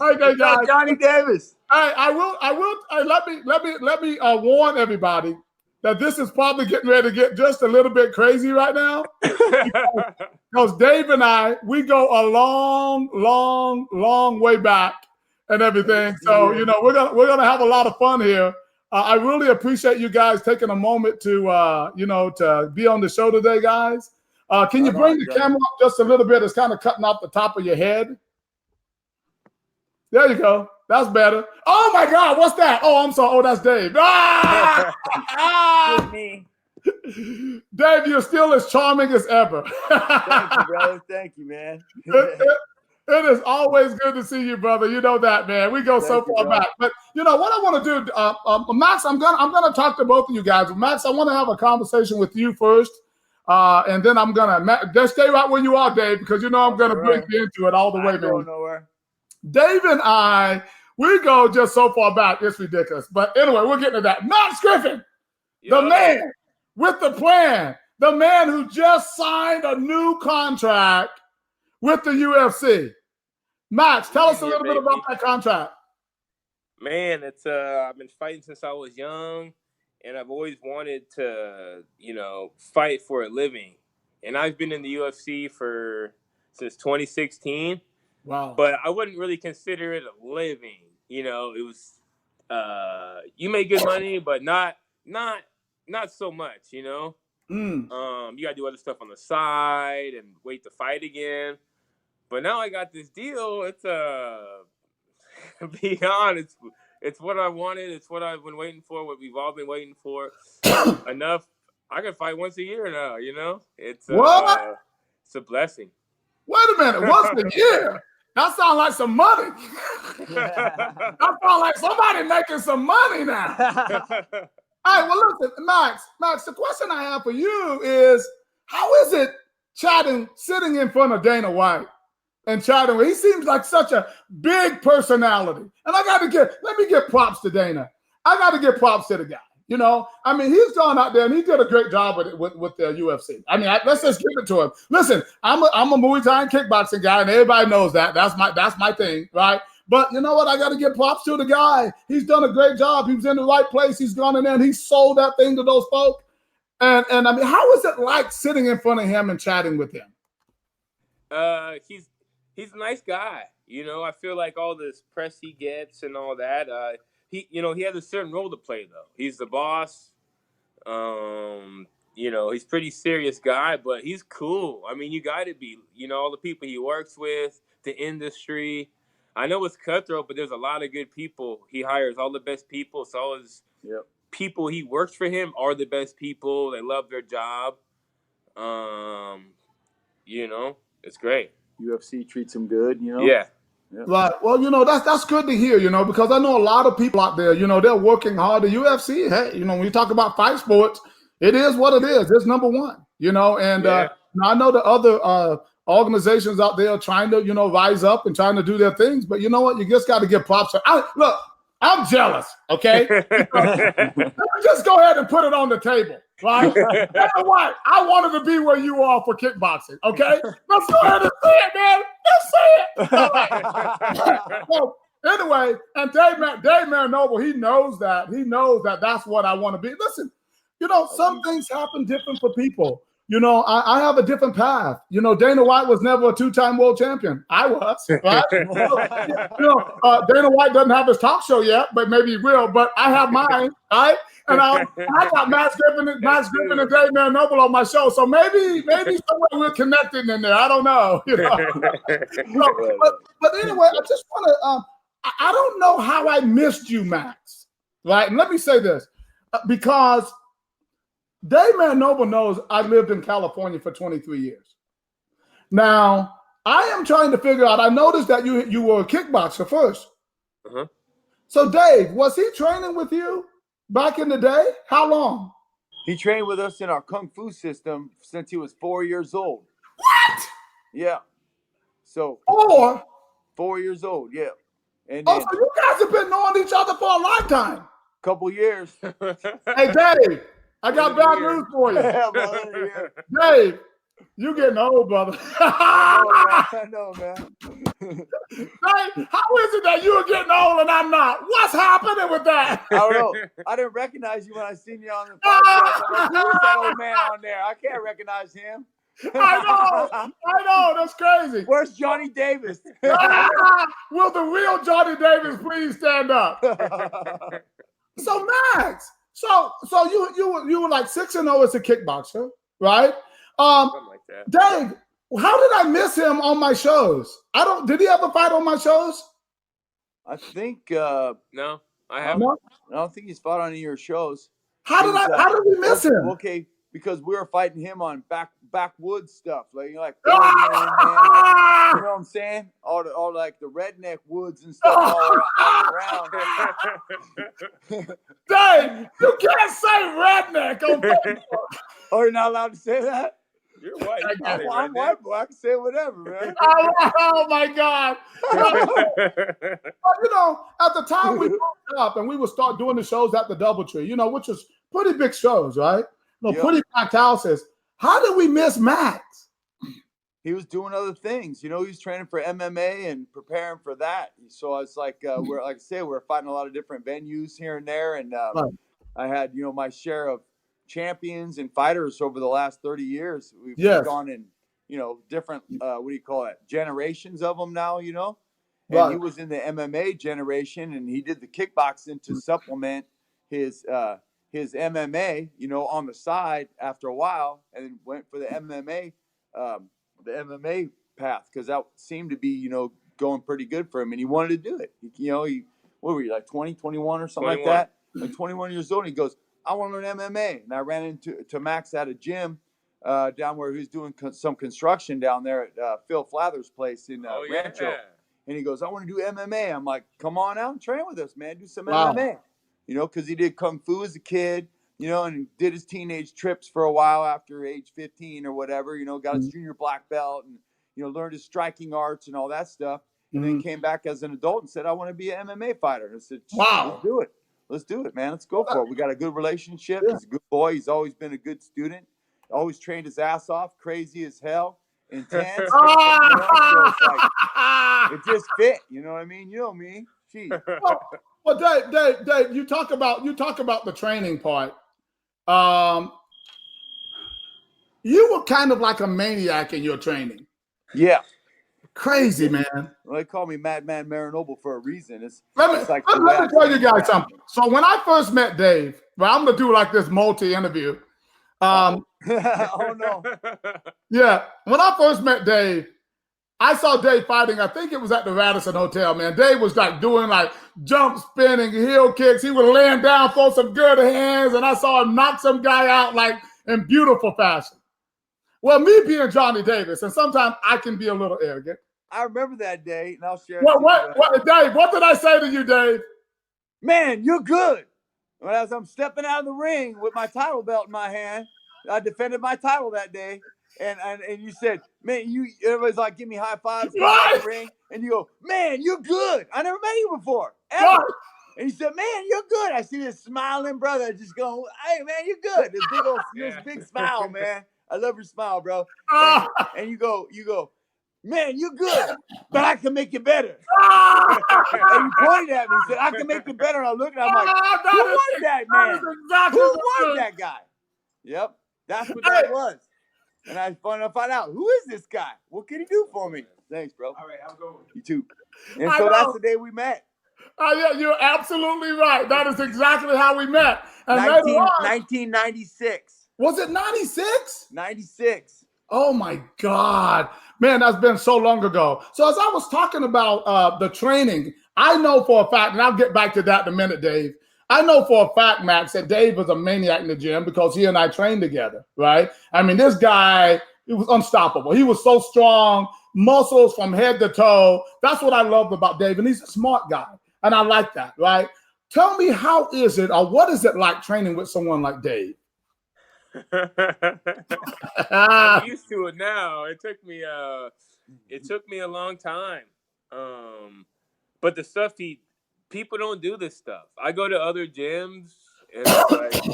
Okay, guys. Johnny Davis. I will. Let me warn everybody that this is probably getting ready to get just a little bit crazy right now. Because Dave and I, we go a long way back and everything. So, we're gonna have a lot of fun here. I really appreciate you guys taking a moment to to be on the show today, guys. Can you bring the camera up just a little bit? It's kind of cutting off the top of your head. There you go. That's better. Oh my God, what's that? Oh, I'm sorry. Oh, that's Dave. Me. Dave, you're still as charming as ever. Thank you, brother. Thank you, man. It is always good to see you, brother. You know that, man. We go so far back. But what I want to do, Max, I'm gonna talk to both of you guys. Max, I want to have a conversation with you first, and then I'm gonna just stay right where you are, Dave, because I'm gonna bring you into it all the way, man. Going nowhere. Dave and I, we go just so far back, it's ridiculous. But anyway, we're getting to that. Max Griffin, the man with the plan, the man who just signed a new contract with the UFC. Max, tell us a little bit about that contract. Man, it's I've been fighting since I was young, and I've always wanted to, fight for a living. And I've been in the UFC since 2016. Wow. But I wouldn't really consider it a living. It was you make good money, but not so much, You gotta do other stuff on the side and wait to fight again. But now I got this deal. It's beyond. It's what I wanted. It's what I've been waiting for. What we've all been waiting for. Enough. I can fight once a year now. It's what? It's a blessing. Wait a minute. Once a year? That sounds like some money. That sounds like somebody making some money now. All right, well, listen, Max, the question I have for you is, how is it sitting in front of Dana White and chatting with? He seems like such a big personality. And let me give props to Dana. I got to give props to the guy. He's gone out there and he did a great job with the UFC. Let's just give it to him. Listen, I'm a Muay Thai and kickboxing guy, and everybody knows that. That's my thing, right? But you know what? I got to give props to the guy. He's done a great job. He was in the right place. He's gone in there and he sold that thing to those folks. And how is it like sitting in front of him and chatting with him? He's a nice guy. I feel like all this press he gets and all that. He has a certain role to play, though. He's the boss. He's a pretty serious guy, but he's cool. You got to be, all the people he works with, the industry. I know it's cutthroat, but there's a lot of good people. He hires all the best people. So all his people he works for him are the best people. They love their job. It's great. UFC treats him good, Yeah. Right. Well, that's good to hear, because I know a lot of people out there, they're working hard. The UFC, hey, when you talk about fight sports, it is what it is. It's number one, and I know the other organizations out there trying to, rise up and trying to do their things. But you know what? You just got to give props. Look, I'm jealous, okay? Let me just go ahead and put it on the table, right? What? I wanted to be where you are for kickboxing, okay? Let's go ahead and say it, man. Let's say it. All right. So, anyway, and Dave Marinoble, he knows that. He knows that that's what I want to be. Listen, some things happen different for people. I have a different path. Dana White was never a two-time world champion. I was, right? Dana White doesn't have his talk show yet, but maybe he will. But I have mine, right? And I got Max Griffin and Dave Marinoble on my show. So maybe somewhere we're connected in there. I don't know. But anyway, I just want to. I don't know how I missed you, Max. Right? And let me say this, because Dave Marinoble knows I lived in California for 23 years. Now, I am trying to figure out, I noticed that you were a kickboxer first. Uh-huh. So, Dave, was he training with you back in the day? How long? He trained with us in our Kung Fu system since he was 4 years old. What? Yeah. So 4 years old, yeah. And so you guys have been knowing each other for a lifetime. Couple years. Hey, Dave. I got bad news for you. Yeah, brother, Dave, you getting old, brother. I know, man. Hey, how is it that you are getting old and I'm not? What's happening with that? I don't know. I didn't recognize you when I seen you on the podcast. I'm like, who is that old man on there? I can't recognize him. I know. That's crazy. Where's Johnny Davis? Will the real Johnny Davis please stand up? So Max, so you were like 6-0 as a kickboxer, right? Something like that. Dave, how did I miss him on my shows? Did he ever fight on my shows? I think No, I haven't. No? I don't think he's fought on any of your shows. How did we miss him? Okay, because we were fighting him on backwoods stuff, like you know what I'm saying? All like the redneck woods and stuff all around. Dave, you can't say redneck on Facebook. Oh, you're not allowed to say that? You're white. I'm white, boy. I can say whatever, man. Oh my God. You know, at the time we broke up and we would start doing the shows at the Doubletree, you know, which was pretty big shows, right? Pretty packed houses. How did we miss Max? He was doing other things. You know, he was training for MMA and preparing for that. So it's like, we're fighting a lot of different venues here and there. And I had, you know, my share of champions and fighters over the last 30 years. We've gone in, you know, different, generations of them now, you know. And he was in the MMA generation, and he did the kickboxing to supplement his MMA, you know, on the side after a while, and then went for the MMA path because that seemed to be, you know, going pretty good for him, and he wanted to do it. What were you, like 20, 21 or something 21. like that? Like 21 years old, and he goes, I want to learn MMA. And I ran into Max at a gym down where he was doing some construction down there at Phil Flather's place in Rancho. And he goes, I want to do MMA. I'm like, come on out and train with us, man. Do some MMA. You know, because he did Kung Fu as a kid, you know, and did his teenage trips for a while after age 15 or whatever, you know, got his junior black belt and, you know, learned his striking arts and all that stuff. And then came back as an adult and said, I want to be an MMA fighter. And I said, let's do it. Let's do it, man. Let's go for it. We got a good relationship. Yeah. He's a good boy. He's always been a good student. Always trained his ass off. Crazy as hell. Intense. You know? So it's like, it just fit. You know what I mean? You know me. Gee. Well, Dave, you talk about the training part. You were kind of like a maniac in your training. Yeah. Crazy, man. Well, they call me Madman Marinoble for a reason. Let me tell you guys something. So when I first met Dave, I'm going to do like this multi-interview. Oh, no. Yeah. When I first met Dave, I saw Dave fighting. I think it was at the Radisson Hotel, man. Dave was like doing like jump spinning, heel kicks. He was laying down for some good hands, and I saw him knock some guy out like in beautiful fashion. Well, me being Johnny Davis, and sometimes I can be a little arrogant. I remember that day, and I'll share. Dave, what did I say to you, Dave? Man, you're good. Well, as I'm stepping out of the ring with my title belt in my hand, I defended my title that day. And you said, man, everybody's like, give me high fives, out the ring, and you go, man, you're good. I never met you before, ever. Right. And you said, man, you're good. I see this smiling brother just going, hey, man, you're good. This big smile, man. I love your smile, bro. And you go, man, you're good, but I can make you better. And you pointed at me and said, I can make you better. And I looked at him, I'm like, who was that man? Exactly who was that guy? Yep, that's what that was. And I find out, who is this guy? What can he do for me? Thanks, bro. All right, have a good one. You too. And so that's the day we met. Yeah, you're absolutely right. That is exactly how we met. And 1996. Was it 96? 96. Oh, my God. Man, that's been so long ago. So as I was talking about the training, I know for a fact, and I'll get back to that in a minute, Dave. I know for a fact, Max, that Dave was a maniac in the gym because he and I trained together, right? I mean, this guy, he was unstoppable. He was so strong, muscles from head to toe. That's what I loved about Dave, and he's a smart guy, and I like that, right? Tell me, how is it, or what is it like training with someone like Dave? I'm used to it now. It took me a long time. But the stuff people don't do this stuff. I go to other gyms and it's like,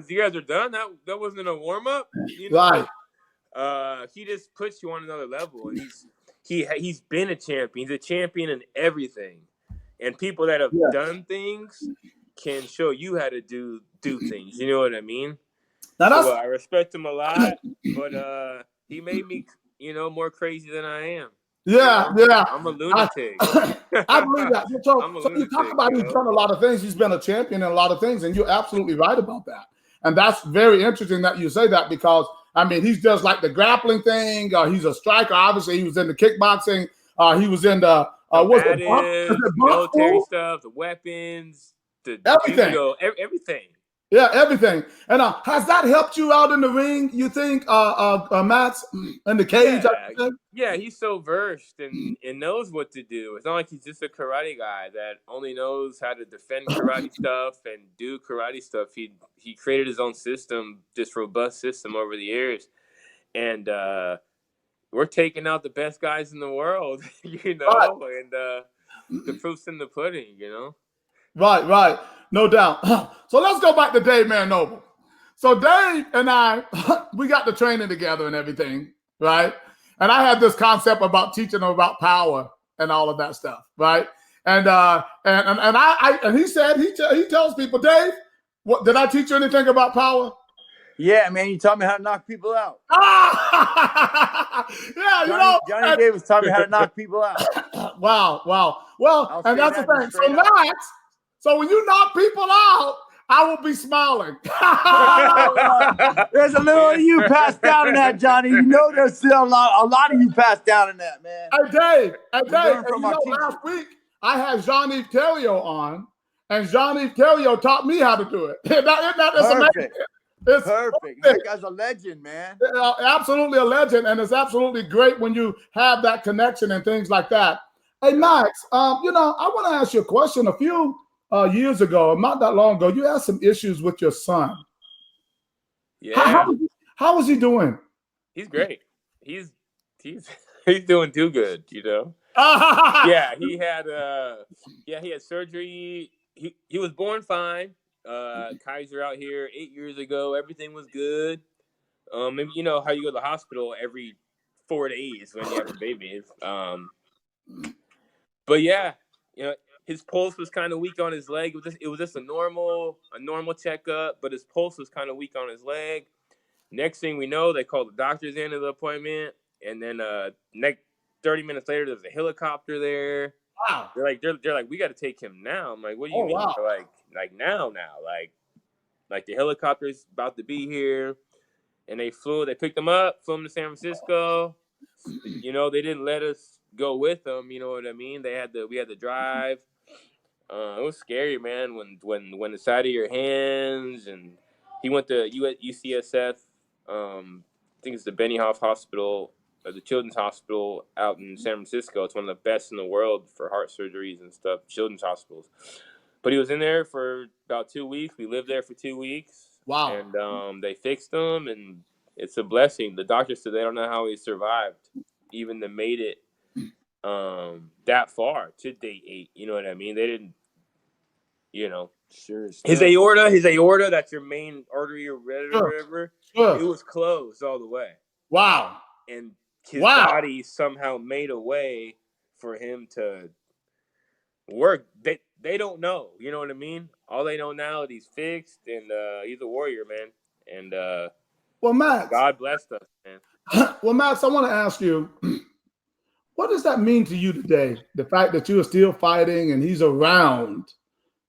you guys are done. That wasn't a warm up, you know? Right. He just puts you on another level, and he's been a champion. He's a champion in everything, and people that have done things can show you how to do things. You know what I mean? So I respect him a lot, but he made me, more crazy than I am. Yeah. I'm a lunatic. I believe that. So lunatic, you talk about he's done a lot of things. He's been a champion in a lot of things, and you're absolutely right about that. And that's very interesting that you say that because, I mean, he's just like the grappling thing. He's a striker. Obviously, he was in the kickboxing. He was in the military stuff, the weapons, the everything. judo, everything. Yeah, everything. And has that helped you out in the ring, you think, Matt, in the cage? Yeah, he's so versed and knows what to do. It's not like he's just a karate guy that only knows how to defend karate stuff and do karate stuff. He created his own system, this robust system over the years. And we're taking out the best guys in the world, and the proof's in the pudding, Right. No doubt. So let's go back to Dave Marinoble. So Dave and I, we got the training together and everything, right? And I had this concept about teaching them about power and all of that stuff, right? And he said he tells people, Dave, what did I teach you anything about power? Yeah, man, you taught me how to knock people out. Yeah, Johnny Davis taught me how to knock people out. Wow. Well, and that's the thing. So Max, so when you knock people out, I will be smiling. There's a little of you passed down in that, Johnny. There's still a lot of you passed down in that, man. Hey, Dave, last week I had Jean-Yves Theriault on, and Jean-Yves Theriault taught me how to do it. That is amazing. It's perfect. That guy's a legend, man. Absolutely a legend, and it's absolutely great when you have that connection and things like that. Hey, Max, I want to ask you a question. A few years ago, not that long ago, you had some issues with your son. Yeah. How was he doing? He's great. He's doing too good, Yeah, he had surgery. He was born fine. Kaiser out here 8 years ago. Everything was good. Maybe you know how you go to the hospital every 4 days when you have a baby. But yeah, his pulse was kind of weak on his leg. It was just a normal checkup, but his pulse was kind of weak on his leg. Next thing we know, they called the doctors into the appointment, and then 30 minutes later, there's a helicopter there. Wow. They're like, we got to take him now. I'm like, what do you mean? Wow. They're like now, like the helicopter's about to be here, and they picked him up, flew him to San Francisco. They didn't let us go with them. You know what I mean? We had to drive. It was scary, man. When the side of your hands, and he went to UCSF. I think it's the Benioff Hospital, the Children's Hospital out in San Francisco. It's one of the best in the world for heart surgeries and stuff. Children's hospitals. But he was in there for about 2 weeks. We lived there for 2 weeks. Wow. And they fixed him, and it's a blessing. The doctors said they don't know how he survived, even to made it that far to day 8. You know what I mean? They didn't, Sure. His aorta, that's your main artery or whatever. Sure. It was closed all the way. Wow. And his body somehow made a way for him to work. They don't know. You know what I mean? All they know now is he's fixed, and he's a warrior, man. And well, Max, God blessed us, man. Well, Max, I want to ask you, what does that mean to you today? The fact that you are still fighting and he's around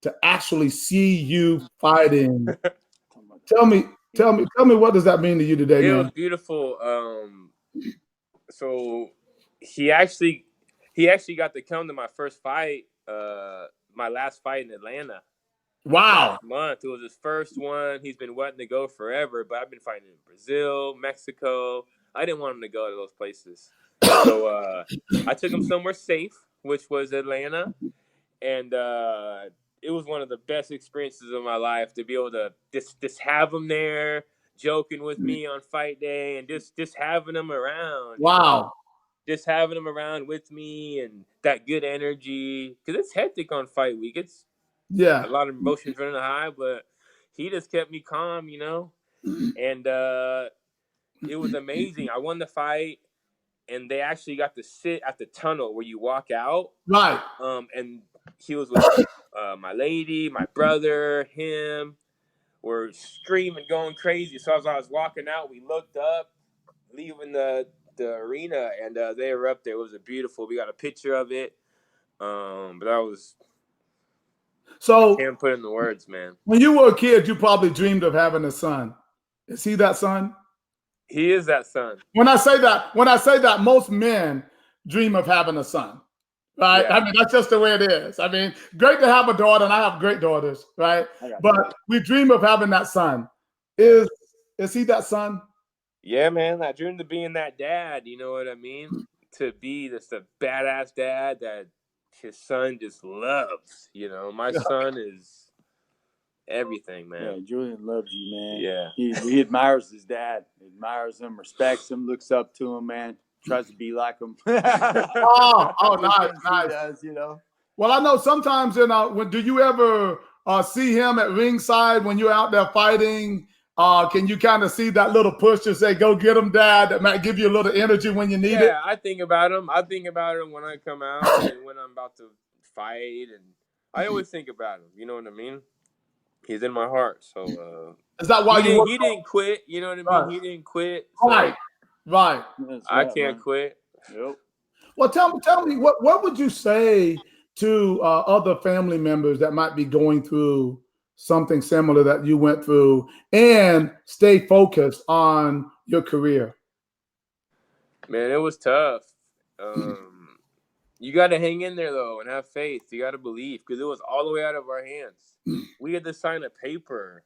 to actually see you fighting. Tell me, what does that mean to you today, man? It was beautiful. So he actually got to come to my first fight, my last fight in Atlanta. Wow. Last month. It was his first one. He's been wanting to go forever, but I've been fighting in Brazil, Mexico. I didn't want him to go to those places. So I took him somewhere safe, which was Atlanta. And it was one of the best experiences of my life to be able to just have him there, joking with me on fight day, and just having him around. Wow. Just having him around with me and that good energy. Because it's hectic on fight week. It's a lot of emotions running high, but he just kept me calm, And It was amazing. I won the fight, and they actually got to sit at the tunnel where you walk out. Right. And he was with my lady, my brother, him. Were screaming, going crazy. So as I was walking out, we looked up, leaving the arena, and they were up there. It was beautiful. We got a picture of it. But that was so. Can't put in the words, man. When you were a kid, you probably dreamed of having a son. Is he that son? He is that son. When I say that, most men dream of having a son. Right? Yeah. I mean, that's just the way it is. I mean, great to have a daughter, and I have great daughters, right? But we dream of having that son. Is he that son? Yeah, man. I dreamed of being that dad, you know what I mean? To be just a badass dad that his son just loves. You know, my son is everything, man. Yeah, Julian loves you, man. Yeah. He admires his dad, admires him, respects him, looks up to him, man. Tries to be like him. oh, nice. Does, you know. Well, I know sometimes, do you ever see him at ringside when you're out there fighting? Can you kind of see that little push to say, "Go get him, Dad"? That might give you a little energy when you need it. Yeah, I think about him. I think about him when I come out and when I'm about to fight, and I always think about him. You know what I mean? He's in my heart. So is that why he didn't quit? You know what I mean? Right. He didn't quit. So Right. I can't quit. Yep. Well, tell me what would you say to other family members that might be going through something similar that you went through and stay focused on your career? Man, it was tough. You got to hang in there, though, and have faith. You got to believe, because it was all the way out of our hands. We had to sign a paper,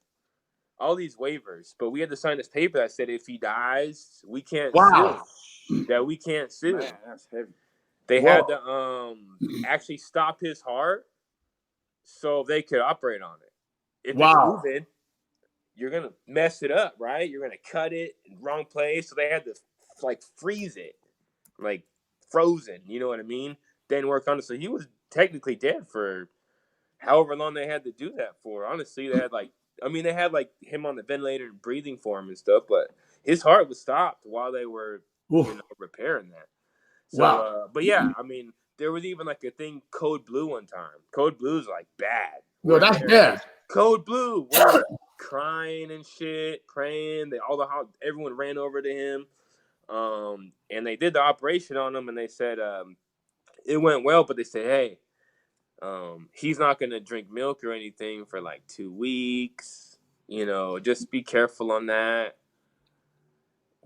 all these waivers, but we had to sign this paper that said if he dies, we can't sue. That we can't sue. Man, that's heavy. They had to actually stop his heart so they could operate on it. If it's moving, you're going to mess it up, right? You're going to cut it in the wrong place. So they had to, freeze it, frozen. You know what I mean? Didn't work on it. So he was technically dead for however long they had to do that for. Honestly, they had, they had, him on the ventilator and breathing for him and stuff, but his heart was stopped while they were, repairing that. So, but yeah, there was even, a thing, Code Blue one time. Code Blue's, bad. No, that's bad. Code Blue. We're crying and shit, praying. Everyone ran over to him. And they did the operation on him, and they said it went well, but they said, hey, he's not going to drink milk or anything for 2 weeks. You know, just be careful on that.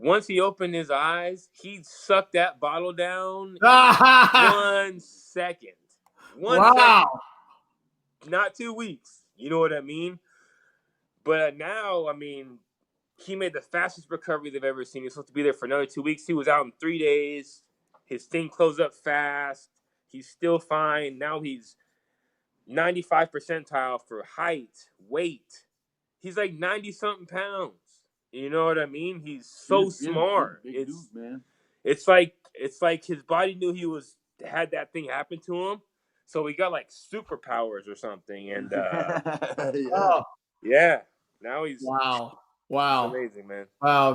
Once he opened his eyes, he sucked that bottle down in 1 second. 1 second. Not 2 weeks. You know what I mean? But now, he made the fastest recovery they've ever seen. He was supposed to be there for another 2 weeks. He was out in 3 days. His thing closed up fast. He's still fine. Now he's 95 percentile for height, weight. He's 90-something pounds. You know what I mean? He's so smart. Big dude, man. It's like his body knew he had that thing happen to him. So he got superpowers or something. And yeah. Now he's Wow. Amazing, man. Wow,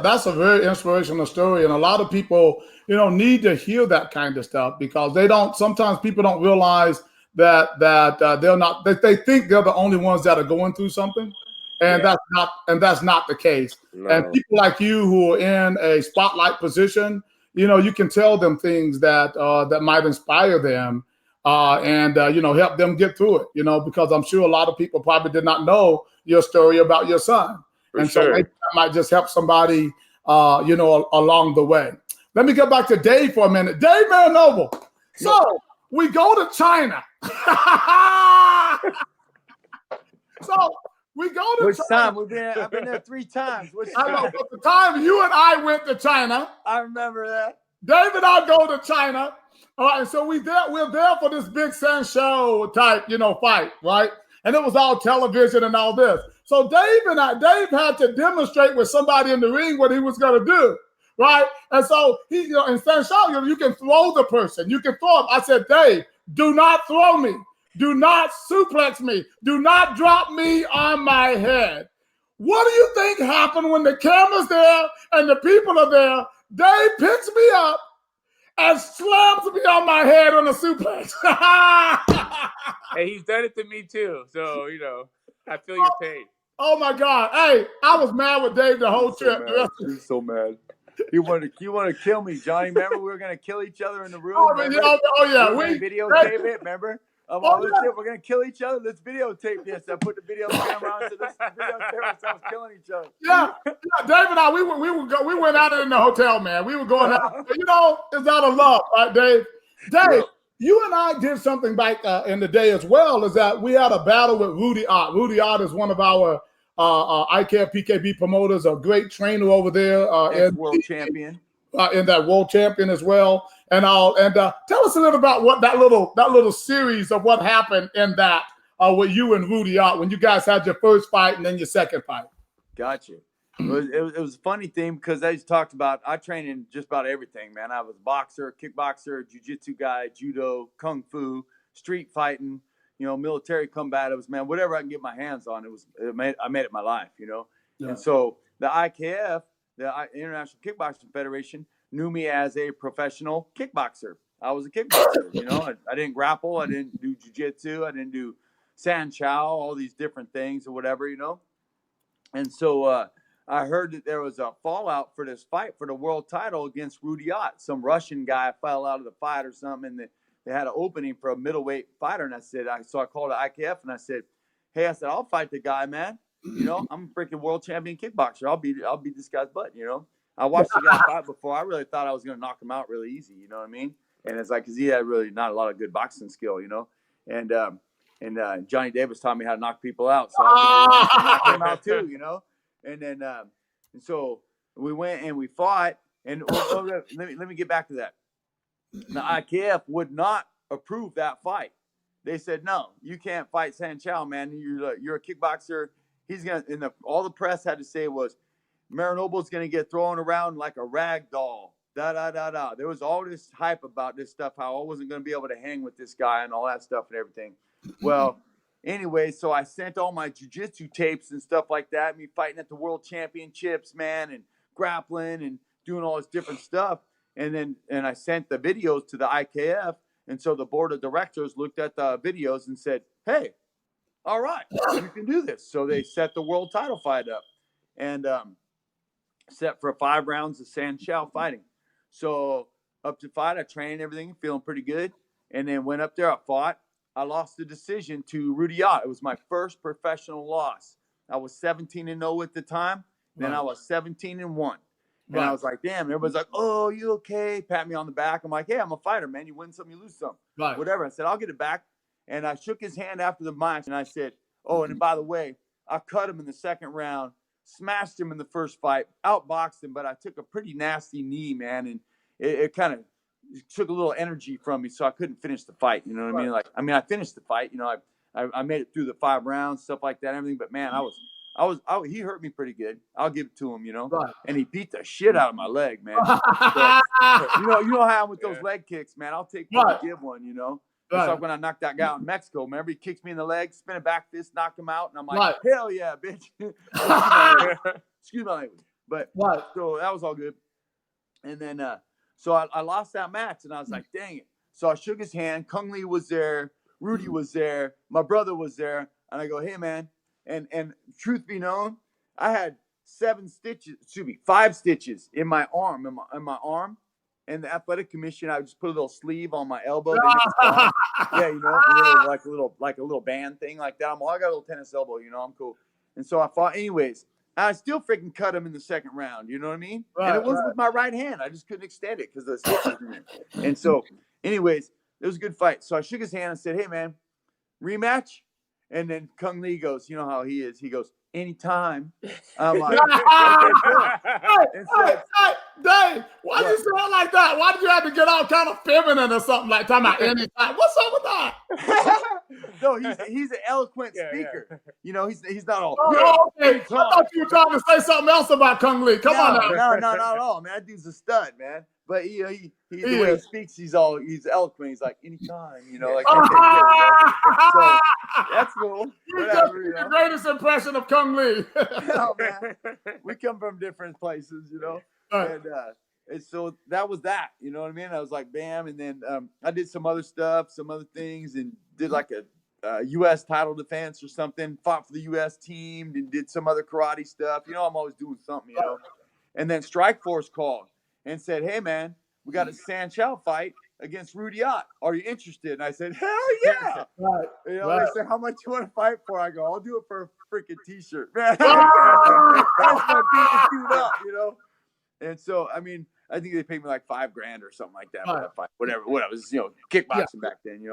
that's a very inspirational story, and a lot of people, need to hear that kind of stuff because sometimes people don't realize that they're not. They think they're the only ones that are going through something, and that's not the case. No. And people like you who are in a spotlight position, you can tell them things that might inspire them. And help them get through it, because I'm sure a lot of people probably did not know your story about your son. So maybe that might just help somebody, along the way. Let me get back to Dave for a minute. Dave Marinoble. So we go to China. Which time? I've been there 3 times. I know, but the time you and I went to China. I remember that. Dave and I go to China. All right, so we're there for this big Sanshou type, fight, right? And it was all television and all this. So Dave had to demonstrate with somebody in the ring what he was going to do, right? And so he, in Sanshou, you can throw the person, you can throw him. I said, Dave, do not throw me, do not suplex me, do not drop me on my head. What do you think happened when the camera's there and the people are there? Dave picks me up and slams me on my head on a suplex. Hey, he's done it to me too. So, I feel your pain. Oh my God. Hey, I was mad with Dave the whole trip. He's so mad. You wanted to kill me, Johnny. Remember we were gonna kill each other in the room. Oh yeah. We videotape it. Remember? We're gonna kill each other. Let's videotape this. I put the video camera on, so let's videotape ourselves killing each other. Yeah. Dave and I, we went out in the hotel, man. We were going out. It's out of love, right, Dave? Dave, you and I did something back in the day as well. Is that we had a battle with Rudy Ott. Rudy Ott is one of our IKF PKB promoters, a great trainer over there, world champion. In that world champion as well, and tell us a little about what that little series of what happened in that with you and Rudy Ott when you guys had your first fight and then your second fight. Gotcha. It was a funny thing because I just talked about I trained in just about everything, man. I was boxer, kickboxer, jiu-jitsu guy, judo, kung fu, street fighting, military combatives, man. Whatever I can get my hands on, I made it my life, Yeah. And so the IKF. The International Kickboxing Federation knew me as a professional kickboxer. I was a kickboxer, I didn't grapple. I didn't do jiu-jitsu. I didn't do sand chow, all these different things or whatever, And so I heard that there was a fallout for this fight for the world title against Rudy Ott. Some Russian guy fell out of the fight or something, and they had an opening for a middleweight fighter. And so I called the IKF and I said, hey, I'll fight the guy, man. I'm a freaking world champion kickboxer. I'll beat this guy's butt. I watched the guy fight before. I really thought I was going to knock him out really easy. You know what I mean? And it's like because he had really not a lot of good boxing skill. And Johnny Davis taught me how to knock people out, so I could knock him out too. And then and so we went and we fought. And let me get back to that. The IKF would not approve that fight. They said, no, you can't fight San Chow, man. You're a kickboxer. He's gonna. All the press had to say was, Marinoble's gonna get thrown around like a rag doll. There was all this hype about this stuff, how I wasn't gonna be able to hang with this guy and all that stuff and everything. Well, anyway, so I sent all my jiu-jitsu tapes and stuff like that. Me fighting at the world championships, man, and grappling and doing all this different stuff. And I sent the videos to the IKF. And so the board of directors looked at the videos and said, hey, all right, you can do this. So they set the world title fight up and set for 5 rounds of San Chow fighting. So up to fight, I trained everything, feeling pretty good. And then went up there, I fought. I lost the decision to Rudy Ott. It was my first professional loss. I was 17-0 at the time. Then I was 17-1. And I was like, damn, everybody's like, oh, you okay? Pat me on the back. I'm like, hey, I'm a fighter, man. You win some, you lose some. Right. Whatever. I said, I'll get it back. And I shook his hand after the match. And I said, oh, and by the way, I cut him in the second round, smashed him in the first fight, outboxed him. But I took a pretty nasty knee, man. And it kind of took a little energy from me. So I couldn't finish the fight. You know what I mean? I finished the fight. I made it through the 5 rounds, stuff like that, everything. But, man, he hurt me pretty good. I'll give it to him, Right. And he beat the shit out of my leg, man. So, you know how I'm with those leg kicks, man. I'll take one to give one, It's like when I knocked that guy out in Mexico. Remember, he kicks me in the leg, spin a back fist, knocked him out, and I'm like, hell yeah, bitch. Excuse my language. But so that was all good. And then so I lost that match, and I was like, dang it. So I shook his hand. Kung Lee was there. Rudy was there. My brother was there. And I go, hey, man. And truth be known, I had 5 stitches in my arm, in my arm. And the athletic commission, I just put a little sleeve on my elbow. Yeah, like a little band thing like that. I got a little tennis elbow, I'm cool. And so I fought anyways. I still freaking cut him in the second round. You know what I mean? And it was with my right hand. I just couldn't extend it because the stitches were in. And so anyways, it was a good fight. So I shook his hand and said, hey, man, rematch? And then Kung Lee goes, you know how he is. He goes, anytime. I'm like, Dave, why do you sound like that? Why did you have to get all kind of feminine or something like talking about anytime? What's up with that? No, he's an eloquent speaker. He's not all. Oh, okay. I thought you were trying to say something else about Kung Lee. Come on now. No, not at all, man. That dude's a stud, man. But the way he speaks, he's eloquent. He's like anytime, like. That's cool. You Whatever, just the greatest impression of Kung Lee. Oh, man. We come from different places, Right. And so that was that, you know what I mean? I was like, bam. And then I did some other stuff, some other things, and did like a U.S. title defense or something, fought for the U.S. team, and did some other karate stuff. I'm always doing something, And then Strikeforce called and said, hey, man, we got a Sanchao fight against Rudy Ott. Are you interested? And I said, hell yeah. Right. They Right. said, how much you want to fight for? I go, I'll do it for a freaking T-shirt. Man, that's my biggest dude up, And so, I mean, I think they paid me like $5,000 or something like that for that fight. Whatever. It was, kickboxing back then,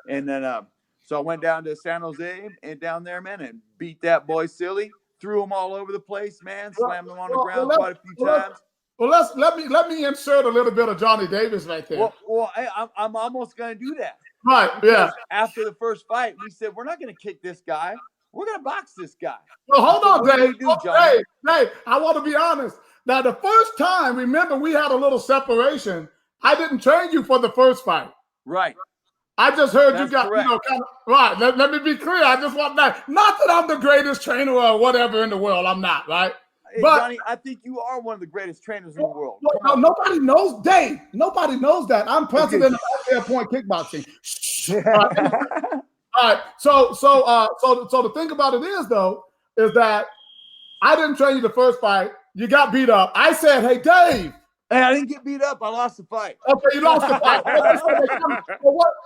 And then, so I went down to San Jose and down there, man, and beat that boy silly. Threw him all over the place, man. Slammed him on the ground quite a few times. Well, let me insert a little bit of Johnny Davis right there. Well, I'm almost gonna do that. Right. Yeah. After the first fight, we said we're not gonna kick this guy. We're gonna box this guy. Well, hold on, Dave. Dave, I want to be honest. Now, the first time, remember, we had a little separation. I didn't train you for the first fight. Right. I just heard That's you got, correct. right. Let me be clear. I just want that. Not that I'm the greatest trainer or whatever in the world. I'm not, right? Hey, but Johnny, I think you are one of the greatest trainers in the world. No, nobody knows, Dave. Nobody knows that. I'm president of Air Point Kickboxing. All right. So the thing about it is, though, is that I didn't train you the first fight. You got beat up. I said, hey, Dave. Hey, I didn't get beat up. I lost the fight. Okay, you lost the fight.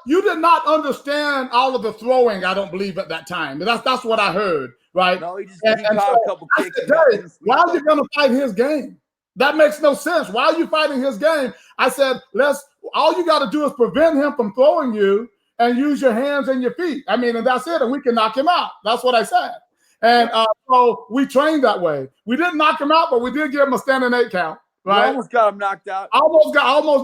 You did not understand all of the throwing, I don't believe, at that time. That's what I heard, right? No, he caught a couple kicks. Said, why are you going to fight his game? That makes no sense. Why are you fighting his game? I said, all you got to do is prevent him from throwing you and use your hands and your feet. I mean, and that's it, and we can knock him out. That's what I said. And so we trained that way. We didn't knock him out, but we did give him a standing 8 count. Right? You almost got him knocked out. Almost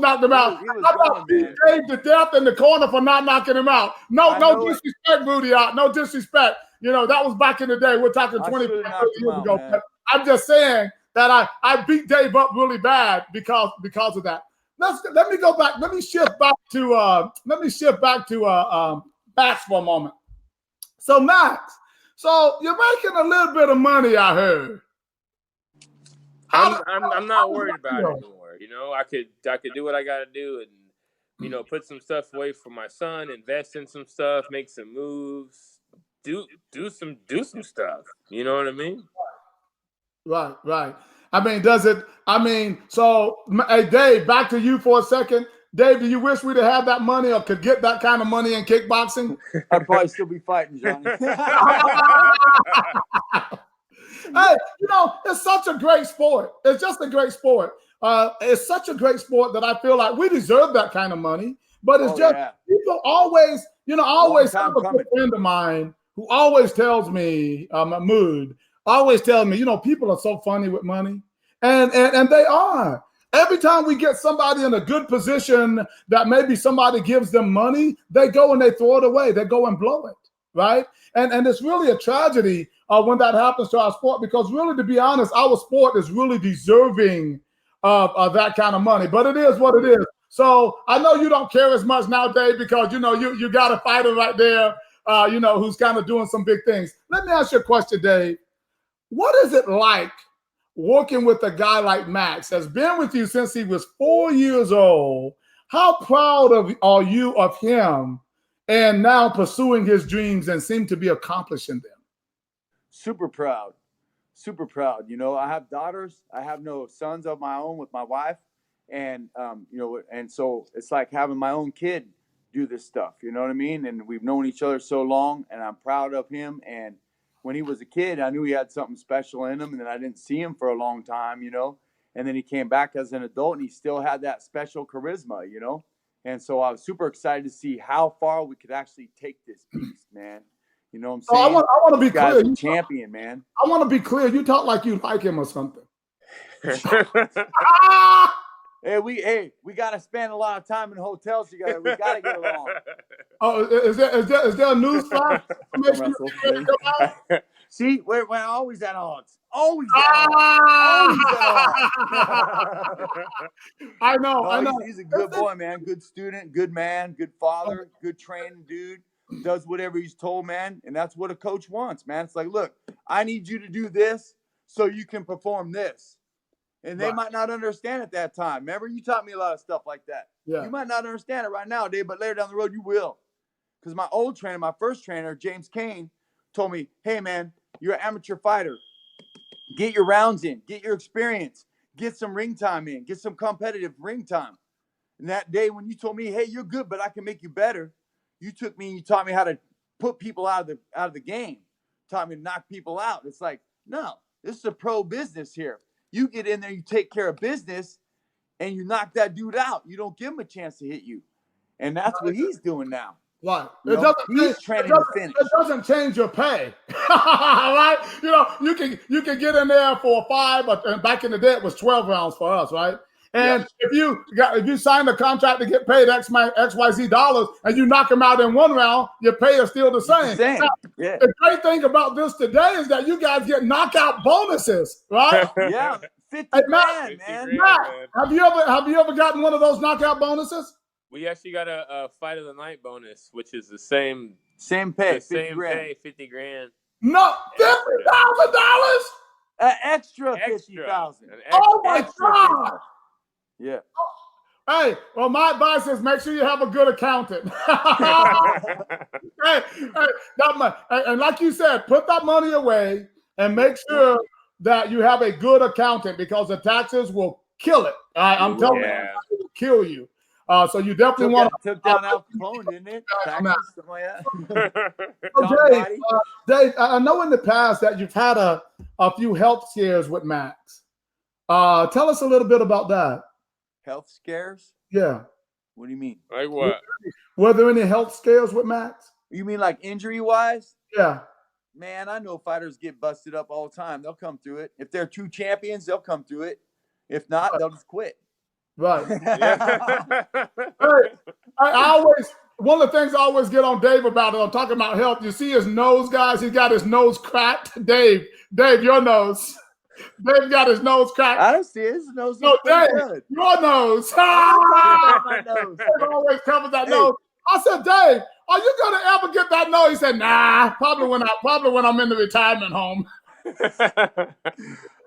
knocked him out. He was How about beat Dave to death in the corner for not knocking him out? No disrespect, Rudy out. No disrespect. That was back in the day. We're talking 20 years ago. Man. I'm just saying that I beat Dave up really bad because of that. Let me go back. Let me shift back to Max for a moment. So Max, you're making a little bit of money, I heard. I'm not worried about it anymore. I could do what I got to do and put some stuff away for my son, invest in some stuff, make some moves, do some stuff. You know what I mean? Right. Hey, Dave, back to you for a second. Dave, do you wish we'd have had that money or could get that kind of money in kickboxing? I'd probably still be fighting, Johnny. Hey, it's such a great sport. It's just a great sport. It's such a great sport that I feel like we deserve that kind of money. But it's people always, I always have a good friend of mine who always tells me, Mahmoud, always tells me, people are so funny with money. And they are. Every time we get somebody in a good position that maybe somebody gives them money, they go and they throw it away. They go and blow it. Right. And it's really a tragedy when that happens to our sport, because really, to be honest, our sport is really deserving of that kind of money. But it is what it is. So I know you don't care as much now, Dave, because, you got a fighter right there, who's kind of doing some big things. Let me ask you a question, Dave. What is it like working with a guy like Max, has been with you since he was 4 years old? How proud are you of him and now pursuing his dreams and seem to be accomplishing them? Super proud. I have daughters. I have no sons of my own with my wife. And, and so it's like having my own kid do this stuff. You know what I mean? And we've known each other so long, and I'm proud of him. And when he was a kid, I knew he had something special in him, and then I didn't see him for a long time, and then he came back as an adult, and he still had that special charisma, and so I was super excited to see how far we could actually take this beast, man. You know what I'm saying? I want to be clear. You're champion, man. I want to be clear. You talk like you like him or something. Hey, we got to spend a lot of time in hotels together. We got to get along. Oh, is there a news flash? See, we're always at odds. Always at odds. I know. He's a good boy, man. Good student, good man, good father, good training dude. does whatever he's told, man. And that's what a coach wants, man. It's like, look, I need you to do this so you can perform this. And they might not understand at that time. Remember, you taught me a lot of stuff like that. Yeah. You might not understand it right now, Dave, but later down the road, you will. Because my old trainer, my first trainer, James Kane, told me, hey, man, you're an amateur fighter. Get your rounds in. Get your experience. Get some ring time in. Get some competitive ring time. And that day when you told me, hey, you're good, but I can make you better, you took me and you taught me how to put people out of the game. Taught me to knock people out. It's like, no, this is a pro business here. You get in there, you take care of business, and you knock that dude out. You don't give him a chance to hit you. And that's what he's doing now. Right. He's training to finish. It doesn't change your pay. Right? You can get in there for 5, and back in the day it was 12 rounds for us, right? And if you sign the contract to get paid XYZ dollars and you knock them out in 1 round, your pay is still the same. Now, the great thing about this today is that you guys get knockout bonuses, right? Yeah. 50 grand, man. Matt, have you ever gotten one of those knockout bonuses? We actually got a fight of the night bonus, which is the same pay, 50 grand. No, $50,000? An extra 50,000. Oh my God! Yeah. Hey, well, my advice is make sure you have a good accountant. And like you said, put that money away and make sure that you have a good accountant because the taxes will kill it. I'm telling you, it will kill you. So you definitely want to took down Al Capone, didn't it? Taxes, something like that. Dave, I know in the past that you've had a few health scares with Max. Tell us a little bit about that. Health scares? Yeah. What do you mean? Like what? Were there any health scares with Max? You mean like injury-wise? Yeah. Man, I know fighters get busted up all the time. They'll come through it. If they're true champions, they'll come through it. If not, they'll just quit. Right. One of the things I always get on Dave about it, I'm talking about health. You see his nose, guys? He's got his nose cracked. Dave, your nose. Dave got his nose cracked. I don't see his nose. No, Dave, your nose. My nose. Dave always covers that nose. I said, Dave, are you gonna ever get that nose? He said, nah, probably when I'm in the retirement home.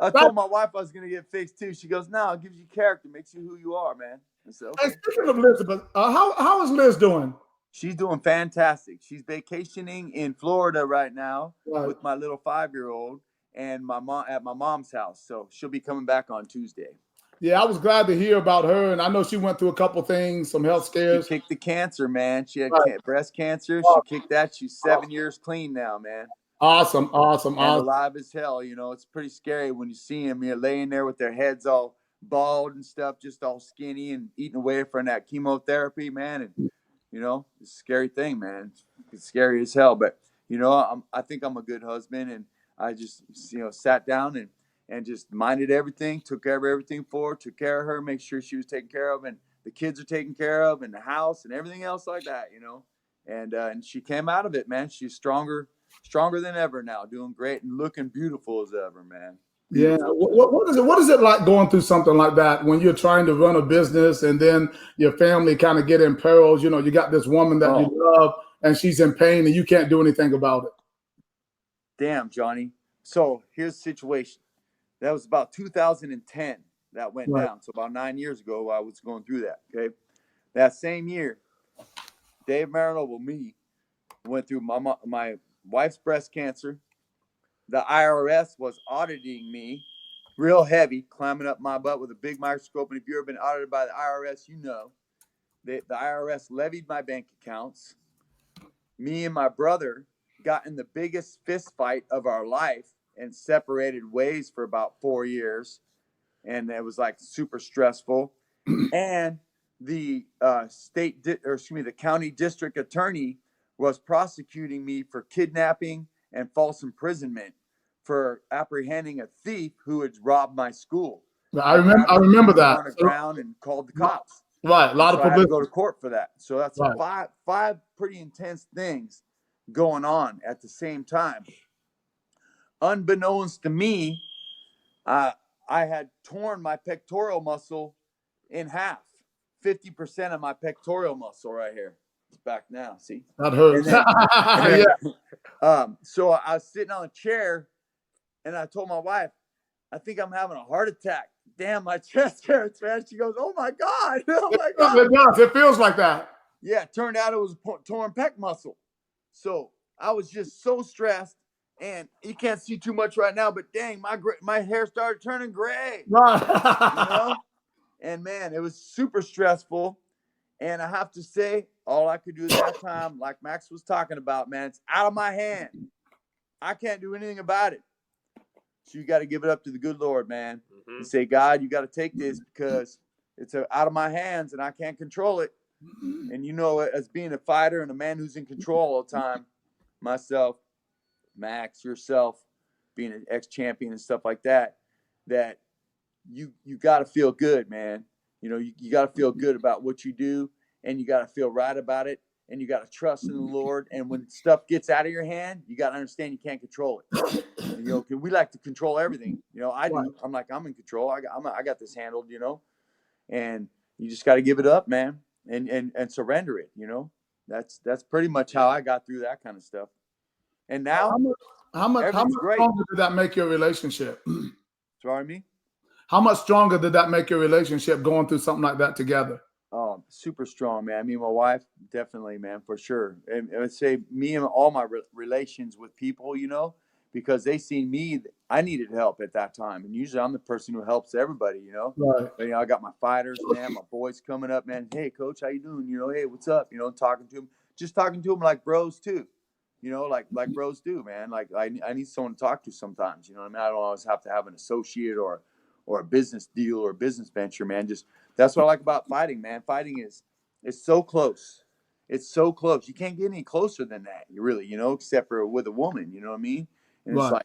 I told my wife I was gonna get fixed too. She goes, no, it gives you character, makes you who you are, man. I said, okay. Hey, speaking of Elizabeth, how is Liz doing? She's doing fantastic. She's vacationing in Florida right now with my little 5-year-old and my mom at my mom's house. So she'll be coming back on Tuesday. Yeah, I was glad to hear about her, and I know she went through a couple things, some health scares. She kicked the cancer, man. She had breast cancer. She kicked that. She's 7 years clean now, man. Awesome. And alive as hell. You know, it's pretty scary when you see them. You're laying there with their heads all bald and stuff, just all skinny and eating away from that chemotherapy, man. And, you know, it's a scary thing, man. It's scary as hell. But, you know, I think I'm a good husband, and I just, sat down and just minded everything, took care of everything for her, took care of her, make sure she was taken care of, and the kids are taken care of, and the house and everything else like that, And she came out of it, man. She's stronger than ever now, doing great and looking beautiful as ever, man. Yeah. What is it like going through something like that when you're trying to run a business and then your family kind of get in perils? You know, you got this woman that you love and she's in pain and you can't do anything about it. Damn, Johnny. So here's the situation. That was about 2010 that went down. So about 9 years ago, I was going through that. Okay. That same year, Dave Marinoble, me, went through my wife's breast cancer. The IRS was auditing me real heavy, climbing up my butt with a big microscope. And if you've ever been audited by the IRS, you know. The IRS levied my bank accounts. Me and my brother got in the biggest fist fight of our life and separated ways for about 4 years. And it was like super stressful. And the the county district attorney was prosecuting me for kidnapping and false imprisonment for apprehending a thief who had robbed my school. I remember that. On the ground and called the cops. Right, a lot of publicity. I had to go to court for that. So that's five pretty intense things going on at the same time. Unbeknownst to me, I had torn my pectoral muscle in half, 50% of my pectoral muscle right here. It's back now. See, that hurts. Yeah. So I was sitting on a chair, and I told my wife, "I think I'm having a heart attack. Damn, my chest hurts, man." She goes, "Oh my God, oh my God." It does. It feels like that. Yeah, it turned out it was a torn pec muscle. So I was just so stressed, and you can't see too much right now, but dang, my hair started turning gray. Right. You know, and man, it was super stressful. And I have to say, all I could do at that time, like Max was talking about, man, it's out of my hand. I can't do anything about it. So you got to give it up to the good Lord, man. And say, God, you got to take this because it's out of my hands and I can't control it. And you know, as being a fighter and a man who's in control all the time, myself, Max, yourself, being an ex-champion and stuff like that, that you got to feel good, man. You know, you got to feel good about what you do, and you got to feel right about it, and you got to trust in the Lord. And when stuff gets out of your hand, you got to understand you can't control it. And, you know, we like to control everything. You know, I do. I'm like, I'm in control. I got this handled, you know. And you just got to give it up, man, and surrender it. You know, that's pretty much how I got through that kind of stuff. And now, how much stronger did that make your relationship? Sorry, me? How much stronger did that make your relationship going through something like that together? Oh, super strong, man. I mean, my wife, definitely, man, for sure. And I would say me and all my relations with people, you know, because they seen me, I needed help at that time. And usually I'm the person who helps everybody, you know. Right. But, you know, I got my fighters, man, my boys coming up, man. Hey, coach, how you doing? You know, hey, what's up? You know, talking to them, just talking to them like bros too. You know, like bros do, man. Like I need someone to talk to sometimes. You know what I mean? I don't always have to have an associate or a business deal or a business venture, man. Just that's what I like about fighting, man. Fighting it's so close. It's so close. You can't get any closer than that, really, you know, except for with a woman, you know what I mean? And right.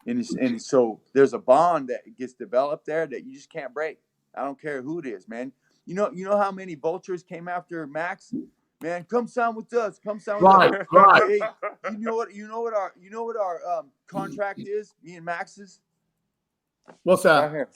It's like, and so there's a bond that gets developed there that you just can't break. I don't care who it is, man. You know how many vultures came after Max? Man, come sign with us. Come sign with us. Right. Hey, you know what our contract is? Me and Max's. What's that? Right here.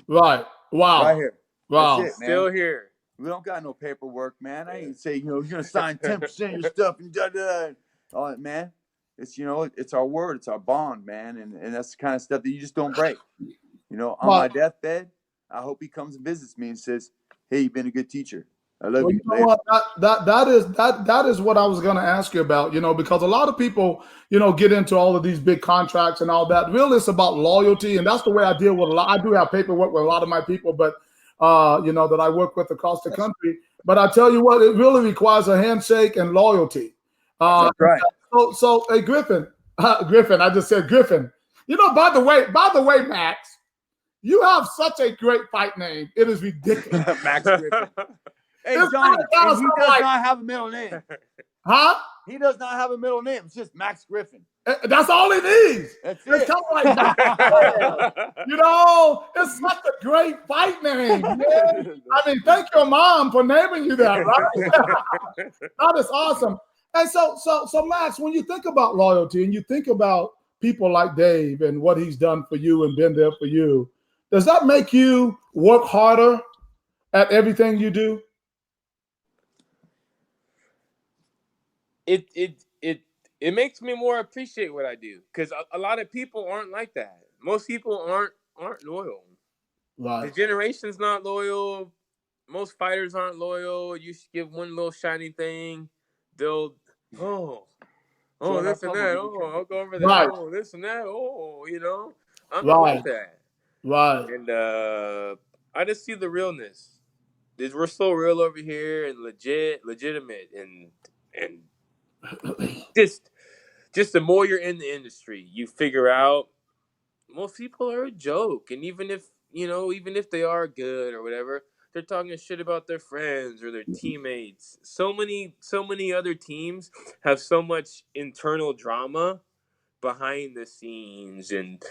Right. Wow. Right here. Wow. That's it, man. Still here. We don't got no paperwork, man. I ain't say, you know, you're gonna sign 10% of your stuff and da. All that, man. It's, you know, it's our word, it's our bond, man, and that's the kind of stuff that you just don't break. You know, on my deathbed, I hope he comes and visits me and says, "Hey, you've been a good teacher. I love you." You know what? That is what I was going to ask you about. You know, because a lot of people, you know, get into all of these big contracts and all that. Really, it's about loyalty, and that's the way I deal with a lot. I do have paperwork with a lot of my people, but you know, that I work with across the country. But I tell you what, it really requires a handshake and loyalty. That's right. So, hey, Griffin, I just said Griffin. You know, by the way, Max, you have such a great fight name. It is ridiculous. Max Griffin. Hey, Johnny, he does not have a middle name. Huh? He does not have a middle name. It's just Max Griffin. That's all he needs. That's it's it. kind of like that. You know, it's such a great fight name. Man. I mean, thank your mom for naming you that, right? That is awesome. And so Max, when you think about loyalty and you think about people like Dave and what he's done for you and been there for you, does that make you work harder at everything you do? It makes me more appreciate what I do because a lot of people aren't like that. Most people aren't loyal. Right. The generation's not loyal. Most fighters aren't loyal. You should give one little shiny thing, they'll this and that. Oh, I'll go over there. Right. Oh, this and that. Oh, you know, I'm Right. not like that. Right. And I just see the realness. We're so real over here and legitimate, and just the more you're in the industry, you figure out most people are a joke, and even if they are good or whatever, they're talking shit about their friends or their teammates. So many other teams have so much internal drama behind the scenes, and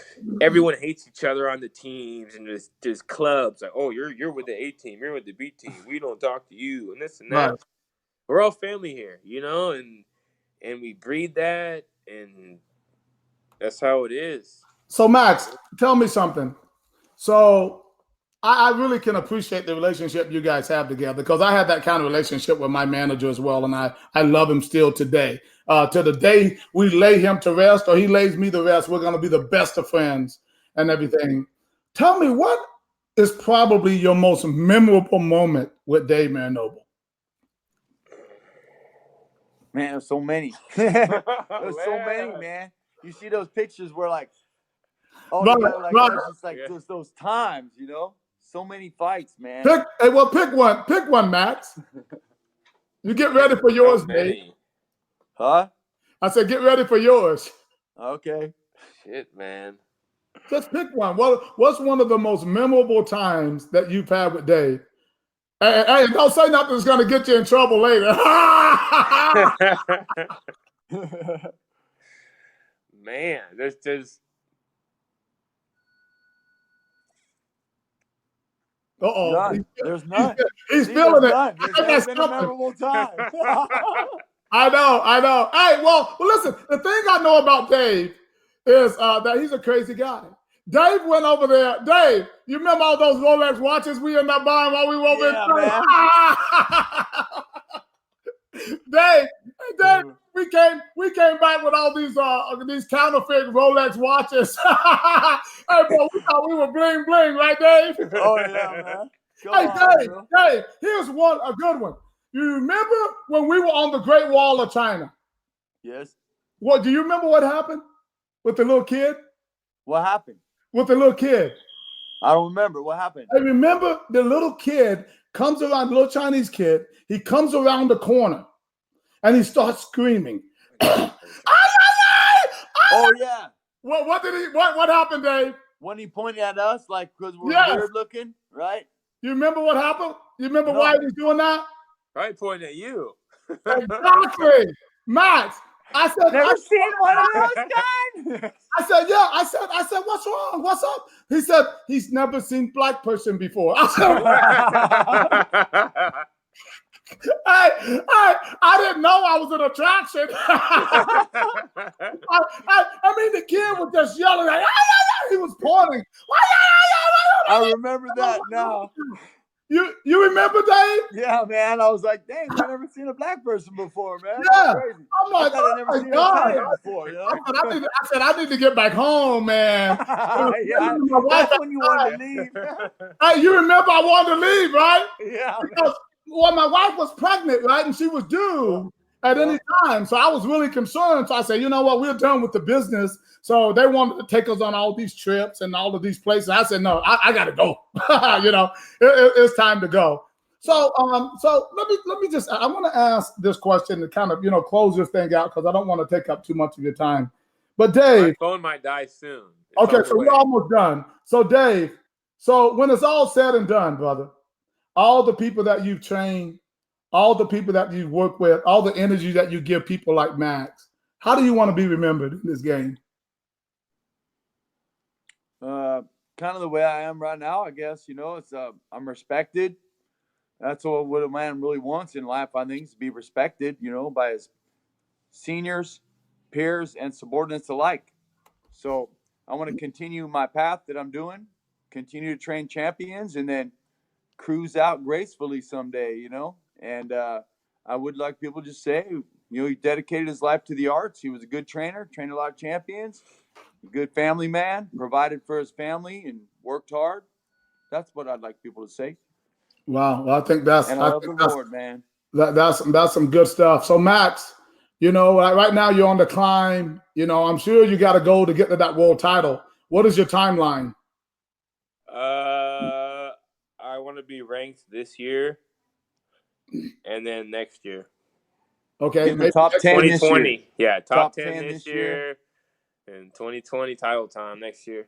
everyone hates each other on the teams, and there's clubs like, oh, you're with the A team, you're with the B team, we don't talk to you, and this and that. Right. We're all family here, you know, and we breed that, and that's how it is. So Max, tell me something. So I really can appreciate the relationship you guys have together, because I had that kind of relationship with my manager as well, and I love him still today. To the day we lay him to rest or he lays me to rest, we're going to be the best of friends and everything. Tell me, what is probably your most memorable moment with Dave Marinoble? Man, there's so many. There's so many, man. You see those pictures where like, oh, Right, yeah, like right. it's just like just those times, you know. So many fights, man. Pick one, Max. You get ready for yours, Dave. Huh? I said, get ready for yours. Okay. Shit, man. Just pick one. What's one of the most memorable times that you've had with Dave? Hey, don't say nothing that's going to get you in trouble later. Man, there's Uh-oh. None. There's none. He's feeling it. None. There's never been a memorable time. I know. Hey, well, listen, the thing I know about Dave is that he's a crazy guy. Dave went over there. Dave, you remember all those Rolex watches we ended up buying while we were over there? Dave, we came back with all these counterfeit Rolex watches. Hey, bro, we thought we were bling bling, right, Dave? Oh yeah, man. Dave, here's a good one. You remember when we were on the Great Wall of China? Yes. What do you remember what happened with the little kid? What happened? With the little kid. I don't remember. What happened? I remember the little kid comes around, the little Chinese kid, he comes around the corner and he starts screaming. Oh yeah. What happened, Dave? When he pointed at us, like, because we're weird looking, right? You remember what happened? You remember why he was doing that? Probably pointing at you. Exactly. Max, I said, never seen one of those guys. I said, yeah. I said, what's wrong? What's up? He said, he's never seen black person before. I said, I didn't know I was an attraction. I mean, the kid was just yelling. Like, he was pointing. I remember that now. You remember, Dave? Yeah, man. I was like, dang, I've never seen a black person before, man. Yeah. Crazy. I'm like, I've never seen a before, you know? I said, I need to get back home, man. Yeah, that's when you wanted to leave. Hey, you remember I wanted to leave, right? Yeah. Because, well, my wife was pregnant, right? And she was due at any time. So I was really concerned. So I said, you know what? We're done with the business. So they wanted to take us on all these trips and all of these places. I said, no, I got to go. You know, it's time to go. So let me just, I want to ask this question to kind of, you know, close this thing out, because I don't want to take up too much of your time. But Dave. My phone might die soon. Okay, so we're almost done. So Dave, so when it's all said and done, brother, all the people that you've trained, all the people that you work with, all the energy that you give people like Max, how do you want to be remembered in this game? Kind of the way I am right now, I guess. You know, it's I'm respected. That's what a man really wants in life, I think, is to be respected, you know, by his seniors, peers, and subordinates alike. So I want to continue my path that I'm doing, continue to train champions, and then cruise out gracefully someday, you know. And I would like people to just say, you know, he dedicated his life to the arts. He was a good trainer, trained a lot of champions, a good family man, provided for his family, and worked hard. That's what I'd like people to say. Wow, well, I think that's, and I love the Lord, man. That's some good stuff. So Max, you know, right now you're on the climb. You know, I'm sure you got a goal to get to that world title. What is your timeline? I want to be ranked this year, and then next year. Okay, maybe top 10 2020. Yeah, top 10 this year, and 2020 title time next year.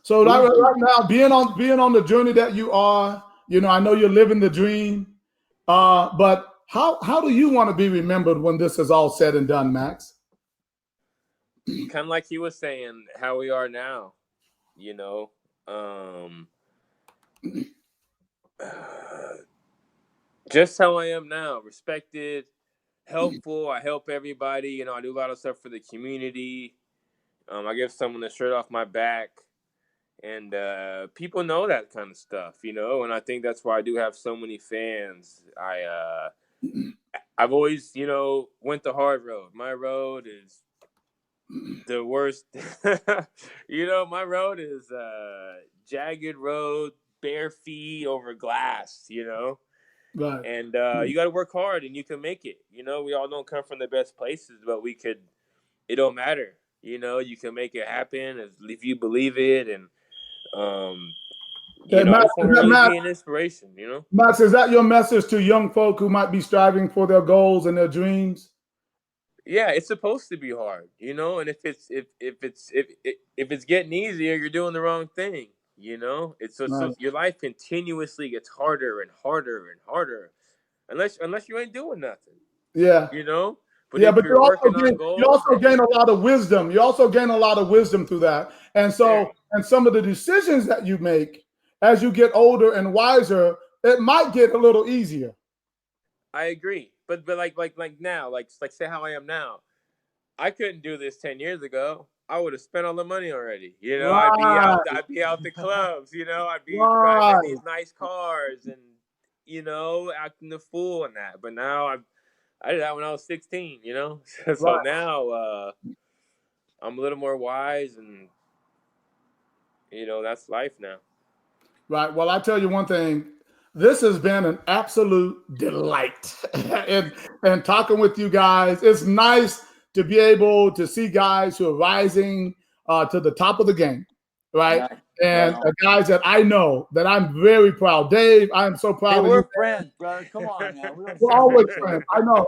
So right now, being on the journey that you are, you know, I know you're living the dream. But how do you want to be remembered when this is all said and done, Max? Kind of like he was saying, how we are now, you know. Just how I am now, respected, helpful. I help everybody. You know, I do a lot of stuff for the community. I give someone the shirt off my back, And people know that kind of stuff, you know, and I think that's why I do have so many fans. I've always, you know, went the hard road. My road is the worst. You know, my road is jagged road, bare feet over glass, you know. Right. And you got to work hard and you can make it. You know, we all don't come from the best places, but it don't matter. You know, you can make it happen if you believe it. And, you know, Max, I just want to really be an inspiration, you know? Max, is that your message to young folk who might be striving for their goals and their dreams? Yeah, it's supposed to be hard, you know. And if it's getting easier, you're doing the wrong thing, you know. It's so your life continuously gets harder and harder and harder, unless you ain't doing nothing. Yeah, you know. But yeah, if but you're working on goals, you also gain a lot of wisdom. You also gain a lot of wisdom through that, and so and some of the decisions that you make as you get older and wiser, it might get a little easier. I agree, but like now, like say how I am now. I couldn't do this 10 years ago. I would have spent all the money already. You know, Right. I'd be out the clubs, you know, I'd be Right. driving these nice cars and, you know, acting the fool and that. But now I did that when I was 16, you know. So now I'm a little more wise and, you know, that's life now. Right. Well, I tell you one thing. This has been an absolute delight and talking with you guys. It's nice to be able to see guys who are rising to the top of the game, right? And guys that I know that I'm very proud. Dave, I am so proud of you. We're friends, brother. Come on now. We're always friends. I know.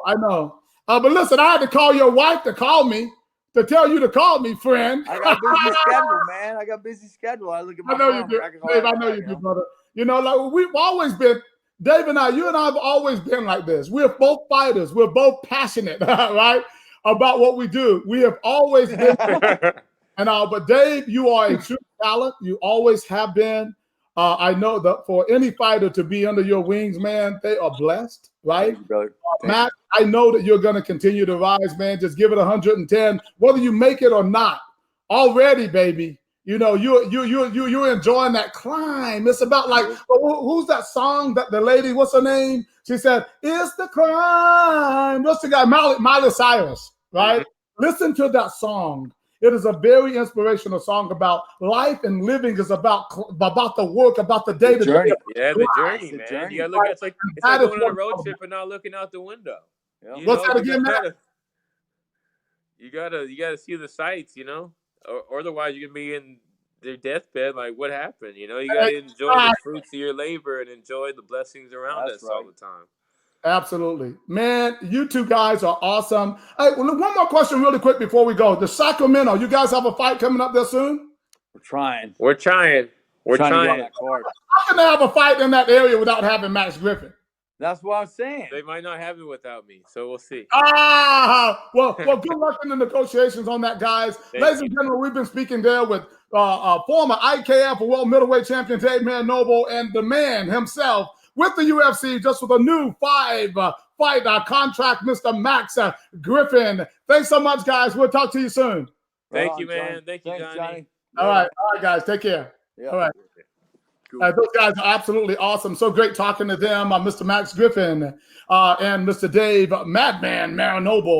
But listen, I had to call your wife to call me, to tell you to call me, friend. I got a busy schedule, man. I got a busy schedule. I look at my phone. I know you do, Dave. I know you do, brother. You know, like we've always been, Dave and you and I have always been like this. We're both fighters. We're both passionate, right, about what we do. We have always been. But Dave, you are a true talent. You always have been. I know that for any fighter to be under your wings, man, they are blessed, right? Matt, I know that you're going to continue to rise, man. Just give it 110, whether you make it or not. Already, baby. You know, you're enjoying that climb. It's about like, who's that song that the lady, what's her name? She said, "It's the climb." What's the guy? Miley Cyrus, right? Listen to that song. It is a very inspirational song about life and living. Is about the work, about the day to day. Yeah, the journey, man. You gotta look at it's like going on a road trip and not looking out the window. What's that again, Matt? You gotta see the sights, you know. Or otherwise, you're gonna be in their deathbed. Like, what happened? You know, you gotta enjoy the fruits of your labor and enjoy the blessings around us all the time. Absolutely, man. You two guys are awesome. Hey, one more question, really quick, before we go. The Sacramento, you guys have a fight coming up there soon? We're trying. We're trying. To get on that card. How can they have a fight in that area without having Max Griffin? That's what I'm saying. They might not have it without me, so we'll see. Well, good luck in the negotiations on that, guys. Ladies and gentlemen, we've been speaking there with former IKF World Middleweight Champion David Marinoble and the man himself with the UFC, just with a new 5-fight contract, Mr. Max Griffin. Thanks so much, guys. We'll talk to you soon. Thank you, man. Thank you, Johnny. All right, guys. Take care. All right. Those guys are absolutely awesome. So great talking to them, Mr. Max Griffin and Mr. Dave Madman Marinoble.